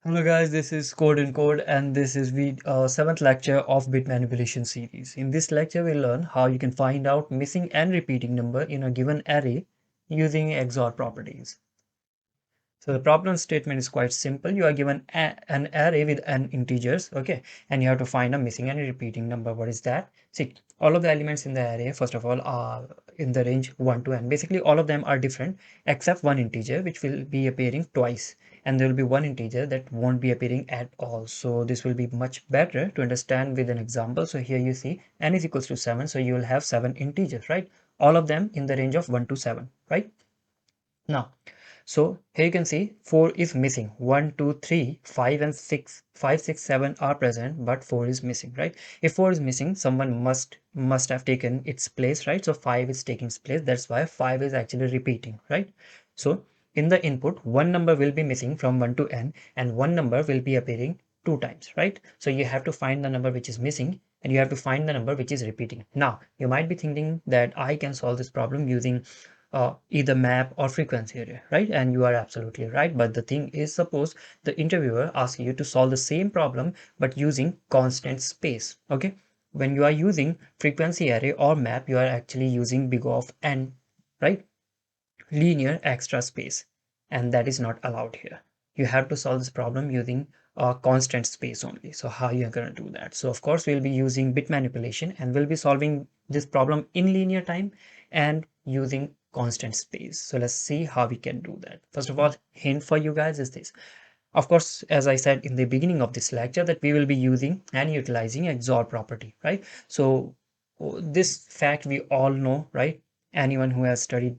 Hello guys, this is CodeNCode and this is the seventh lecture of bit manipulation series. In this lecture, we'll learn how you can find out missing and repeating number in a given array using XOR properties. So the problem statement is quite simple. You are given an array with n integers, okay, and you have to find a missing and a repeating number. What is that? See, all of the elements in the array, first of all, are in the range 1 to n. Basically, all of them are different except one integer, which will be appearing twice, and there will be one integer that won't be appearing at all. So this will be much better to understand with an example. So here you see n is equals to 7, so you will have 7 integers, right? All of them in the range of 1 to 7, right? Now, so here you can see 4 is missing. 1, 2, 3, 5 and 6. 5, 6, 7 are present, but 4 is missing, right? If 4 is missing, someone must have taken its place, right? So 5 is taking its place. That's why 5 is actually repeating, right? So in the input, one number will be missing from 1 to n, and one number will be appearing two times, right? So you have to find the number which is missing, and you have to find the number which is repeating. Now, you might be thinking that I can solve this problem using either map or frequency array, right? And you are absolutely right. But the thing is, suppose the interviewer asks you to solve the same problem but using constant space. Okay, when you are using frequency array or map, you are actually using big of n, right? Linear extra space, and that is not allowed here. You have to solve this problem using a constant space only. So how you are going to do that? So of course we'll be using bit manipulation, and we'll be solving this problem in linear time and using constant space. So let's see how we can do that. First of all, hint for you guys is this. Of course, as I said in the beginning of this lecture, that we will be using and utilizing XOR property, right? So this fact we all know, right? Anyone who has studied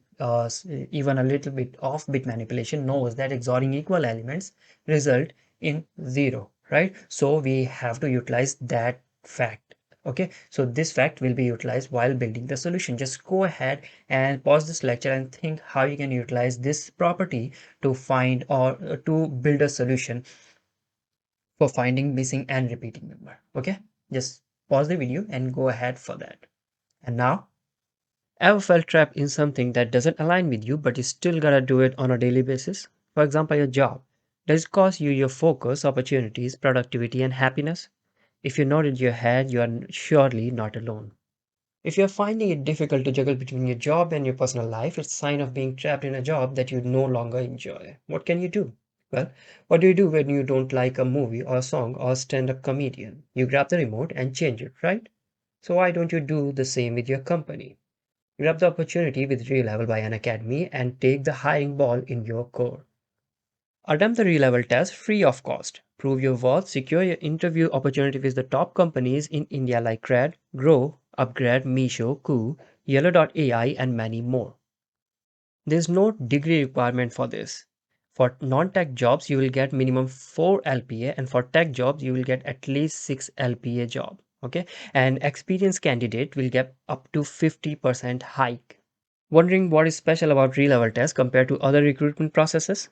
even a little bit of bit manipulation knows that XORing equal elements result in zero, right? So we have to utilize that fact. Okay, so this fact will be utilized while building the solution. Just go ahead and pause this lecture and think how you can utilize this property to find or to build a solution for finding missing and repeating number. Okay, just pause the video and go ahead for that. And now, ever felt trapped in something that doesn't align with you, but you still gotta do it on a daily basis? For example, your job. Does it cost you your focus, opportunities, productivity, and happiness? If you nodded your head, you are surely not alone. If you're finding it difficult to juggle between your job and your personal life, it's a sign of being trapped in a job that you no longer enjoy. What can you do? Well, what do you do when you don't like a movie or a song or a stand-up comedian? You grab the remote and change it, right? So why don't you do the same with your company? Grab the opportunity with Re-Level by an Academy and take the hiring ball in your core. Attempt the Re-Level test free of cost. Prove your worth, secure your interview opportunity with the top companies in India like Red, Grow, Upgrade, Meesho, Koo, Yellow.ai, and many more. There's no degree requirement for this. For non-tech jobs, you will get minimum 4 LPA, and for tech jobs, you will get at least 6 LPA job. Okay, an experienced candidate will get up to 50% hike. Wondering what is special about re-level test compared to other recruitment processes?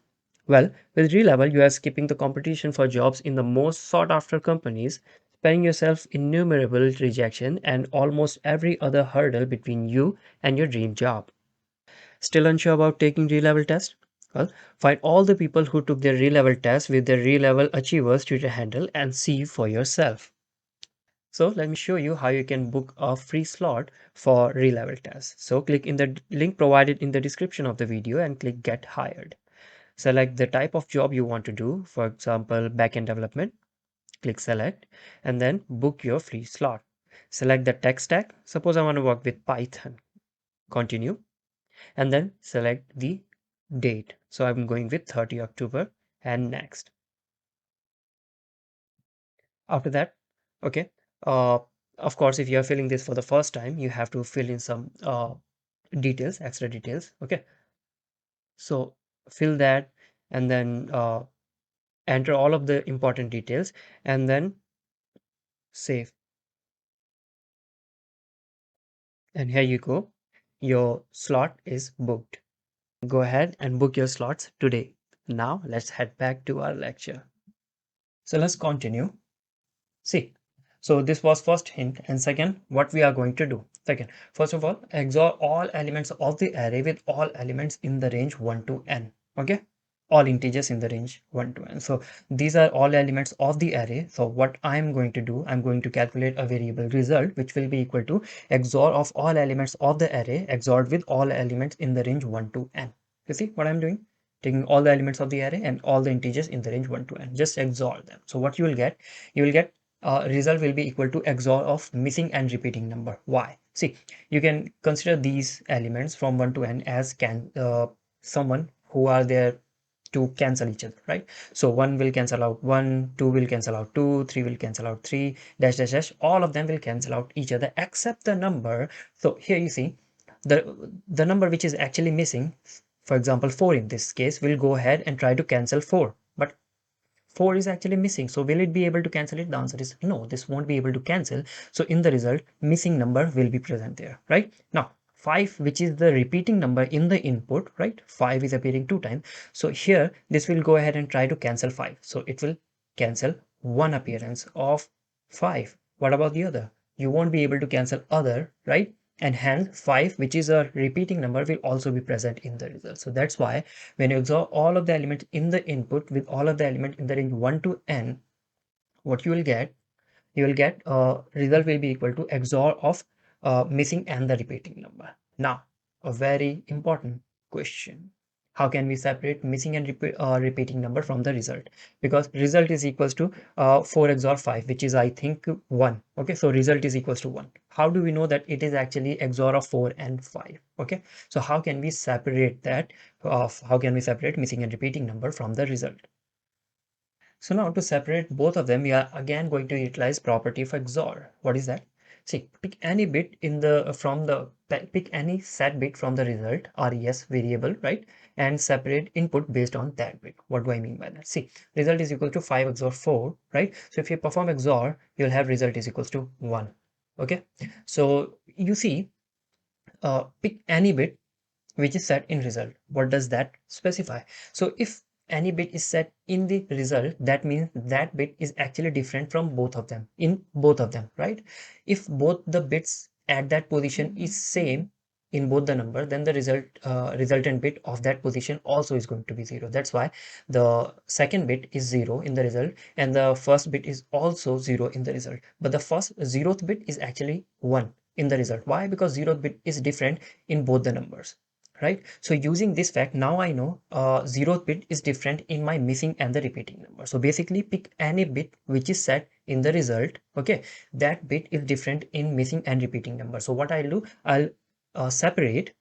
Well, with re-level, you are skipping the competition for jobs in the most sought-after companies, sparing yourself innumerable rejection and almost every other hurdle between you and your dream job. Still unsure about taking re-level test? Well, find all the people who took their re-level test with their re-level achievers Twitter handle and see for yourself. So let me show you how you can book a free slot for re-level test. So click in the link provided in the description of the video and click get hired. Select the type of job you want to do, for example, backend development. Click select and then book your free slot. Select the tech stack. Suppose I want to work with Python. Continue and then select the date. So I'm going with 30 October and next. After that, okay, uh, of course, if you are filling this for the first time, you have to fill in some details, extra details. Okay, so fill that and then enter all of the important details and then save. And here you go, your slot is booked. Go ahead and book your slots today. Now let's head back to our lecture. So let's continue. See, so this was first hint, and second, what we are going to do. Second, first of all, XOR all elements of the array with all elements in the range 1 to n. Okay, all integers in the range 1 to n. So these are all elements of the array. So what I'm going to do, I'm going to calculate a variable result, which will be equal to XOR of all elements of the array XORed with all elements in the range 1 to n. You see what I'm doing? Taking all the elements of the array and all the integers in the range 1 to n, just XOR them. So what you will get result will be equal to XOR of missing and repeating number. Why? See, you can consider these elements from 1 to n as someone who are there to cancel each other, right? So 1 will cancel out 1, 2 will cancel out 2, 3 will cancel out 3, dash dash dash, all of them will cancel out each other except the number. So here you see the number which is actually missing, for example 4 in this case, will go ahead and try to cancel 4, but 4 is actually missing. So will it be able to cancel it? The answer is no, this won't be able to cancel. So in the result, missing number will be present there, right? Now 5, which is the repeating number in the input, right? 5 is appearing 2 times. So here this will go ahead and try to cancel 5. So it will cancel one appearance of 5. What about the other? You won't be able to cancel other, right? And hence 5, which is a repeating number, will also be present in the result. So that's why when you XOR all of the elements in the input with all of the elements in the range 1 to n, what you will get result will be equal to XOR of missing and the repeating number. Now, a very important question. How can we separate missing and repeating number from the result? Because result is equals to 4 XOR 5, which is I think 1. Okay, so result is equals to 1. How do we know that it is actually XOR of 4 and 5? Okay, so how can we separate that? How can we separate missing and repeating number from the result? So now to separate both of them, we are again going to utilize property of XOR. What is that? See, pick any bit in the pick any set bit from the result res variable, right? And separate input based on that bit. What do I mean by that? See, result is equal to 5 XOR 4, right? So if you perform XOR, you'll have result is equals to 1. Okay. So you see, pick any bit which is set in result. What does that specify? So if any bit is set in the result, that means that bit is actually different from both of them, in both of them, right? If both the bits at that position is same in both the number, then the resultant bit of that position also is going to be 0. That's why the second bit is 0 in the result and the first bit is also 0 in the result, but the first 0th bit is actually 1 in the result. Why? Because 0th bit is different in both the numbers, right? So using this fact, now I know 0th bit is different in my missing and the repeating number. So basically pick any bit which is set in the result. Okay, that bit is different in missing and repeating number. So what I'll do, I'll separate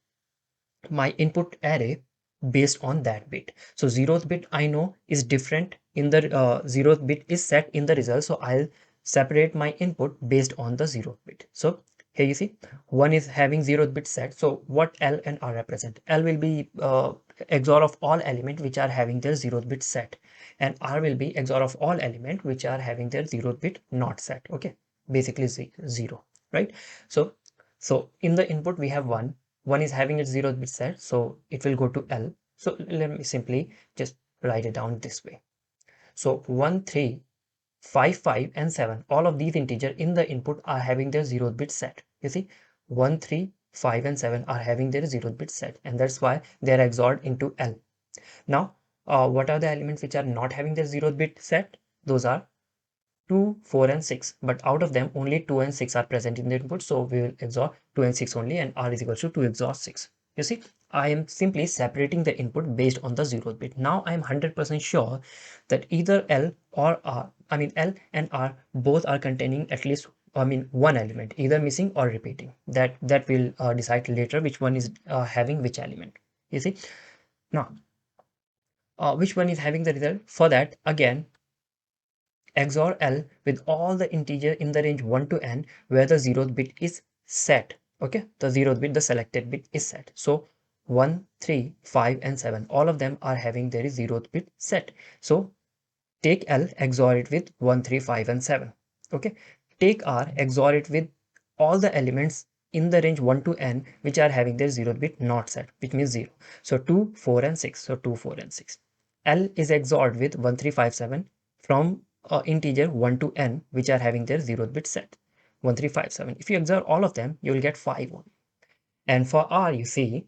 my input array based on that bit. So 0th bit I know is different in the 0th bit is set in the result. So I'll separate my input based on the 0th bit. So here you see 1 is having 0th bit set. So what L and R represent? L will be XOR of all elements which are having their 0th bit set, and R will be XOR of all elements which are having their 0th bit not set. Okay, basically 0, right? So in the input we have 1. 1 is having its 0th bit set, so it will go to L. So let me simply just write it down this way. So 1, 3, 5, 5 and 7, all of these integers in the input are having their 0th bit set. You see, 1, 3, 5 and 7 are having their 0th bit set, and that's why they are XORed into L. Now, what are the elements which are not having their 0th bit set? Those are 2, 4 and 6, but out of them only 2 and 6 are present in the input, so we will XOR 2 and 6 only, and R is equal to 2 XOR 6. You see, I am simply separating the input based on the 0th bit. Now I am 100% sure that either L or R, I mean L and R both are containing at least, I mean, one element, either missing or repeating. That will decide later which one is having which element. You see, now which one is having the result? For that, again, XOR L with all the integer in the range 1 to n where the 0th bit is set. Okay, the 0th bit, the selected bit is set. So 1, 3, 5 and 7, all of them are having their 0th bit set. So take L, XOR it with 1, 3, 5 and 7. Okay, take R, XOR it with all the elements in the range 1 to n which are having their 0th bit not set, which means 0. So 2, 4 and 6. So 2, 4 and 6. L is XORed with 1, 3, 5, 7 from integer 1 to n which are having their 0th bit set, 1, 3, 5, 7. If you XOR all of them, you will get 5 only. And for R, you see,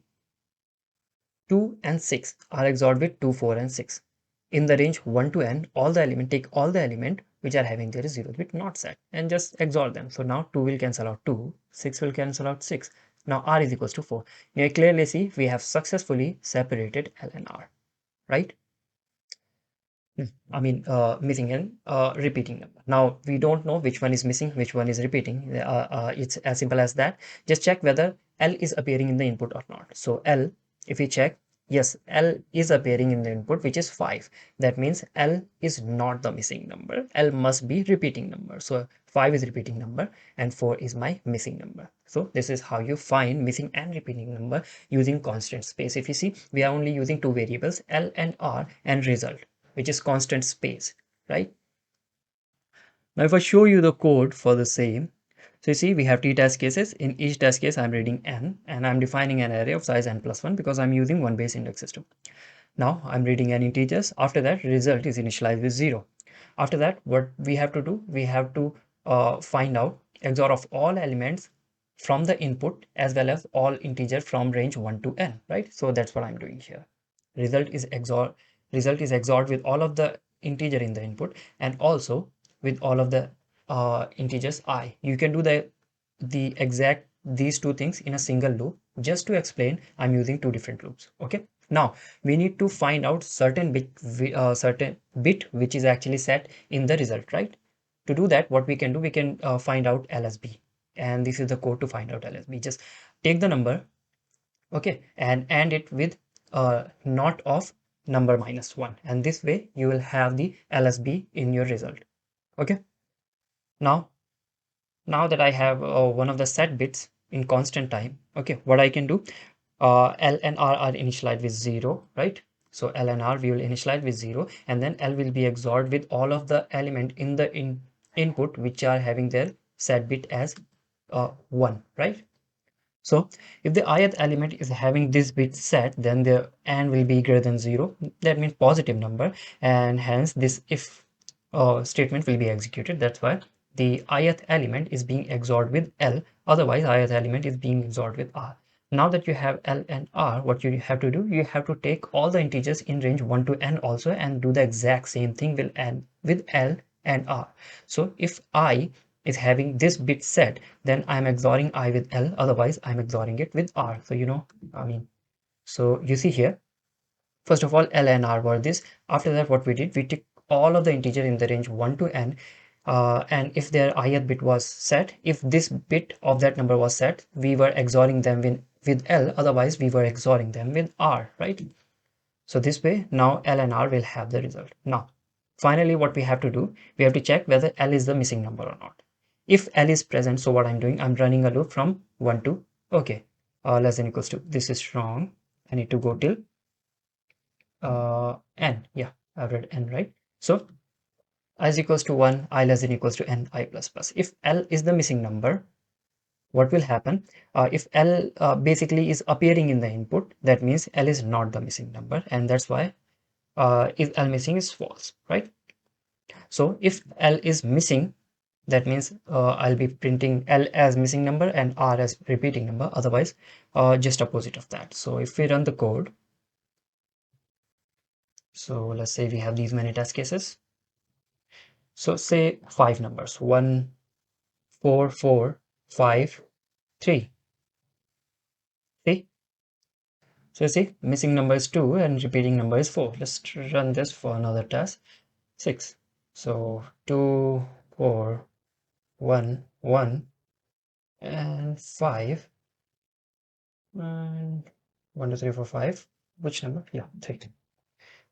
2 and 6 are XORed with 2, 4 and 6. In the range 1 to n, take all the element which are having their 0th bit not set and just XOR them. So now 2 will cancel out 2, 6 will cancel out 6. Now r is equals to 4. Now you clearly see we have successfully separated L and R, right? Missing and repeating number. Now we don't know which one is missing, which one is repeating. It's as simple as that. Just check whether L is appearing in the input or not. So L, if we check, yes, L is appearing in the input, which is 5. That means L is not the missing number. L must be repeating number. So 5 is repeating number and 4 is my missing number. So this is how you find missing and repeating number using constant space. If you see, we are only using two variables, L and R, and result, which is constant space, right? Now, if I show you the code for the same, so you see we have t test cases. In each test case, I'm reading n and I'm defining an array of size n plus 1 because I'm using one base index system. Now I'm reading n integers. After that, result is initialized with 0. After that, what we have to do, we have to find out XOR of all elements from the input as well as all integer from range 1 to n, right? So that's what I'm doing here. Result is XORed with all of the integer in the input and also with all of the integers I. You can do the exact these two things in a single loop. Just to explain, I'm using two different loops. Okay. Now we need to find out certain bit which is actually set in the result, right? To do that, what we can do, we can find out LSB, and this is the code to find out LSB. Just take the number, okay, and AND it with not of number minus 1, and this way you will have the LSB in your result. Okay. Now that I have one of the set bits in constant time, okay, what I can do, L and R are initialized with 0, right? So L and R we will initialize with 0, and then L will be XORed with all of the element in the input which are having their set bit as 1, right? So if the ith element is having this bit set, then the AND will be greater than 0. That means positive number, and hence this if statement will be executed. That's why the ith element is being XORed with L. Otherwise, ith element is being XORed with R. Now that you have L and R, what you have to do, you have to take all the integers in range 1 to n also and do the exact same thing with L and R. So if I is having this bit set, then I'm XORing I with L, otherwise I'm XORing it with R. So so you see here, first of all, L and R were this. After that, what we did, we took all of the integer in the range 1 to n, and if their ith bit was set, if this bit of that number was set, we were XORing them with L, otherwise we were XORing them with R, right? So this way, now L and R will have the result. Now, finally, what we have to do, we have to check whether L is the missing number or not. If L is present, so what I'm doing, I'm running a loop from 1 to, okay, less than equals to, this is wrong. I need to go till n. Yeah, I've read n, right? So I is equals to 1, I less than equals to n, I plus plus. If L is the missing number, what will happen? If L basically is appearing in the input, that means L is not the missing number, and that's why if L missing is false, right? So if L is missing, that means I'll be printing L as missing number and R as repeating number, otherwise just opposite of that. So if we run the code, so let's say we have these many test cases. So say 5 numbers, 1, 4, 4, 5, 3. See? So you see, missing number is 2 and repeating number is 4. Let's run this for another test. 6. So 2, 4, 1, 1, and 5. And 1, 2, 3, 4, 5. Which number? Yeah, 3.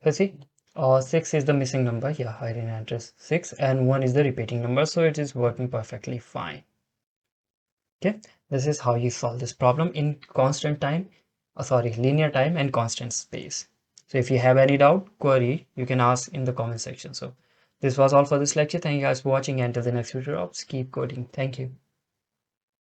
So see, 6 is the missing number. Yeah, I didn't enter 6, and 1 is the repeating number, so it is working perfectly fine. Okay, this is how you solve this problem in constant time, linear time and constant space. So if you have any doubt, query, you can ask in the comment section. So this was all for this lecture. Thank you guys for watching, and until the next video drops, keep coding. Thank you.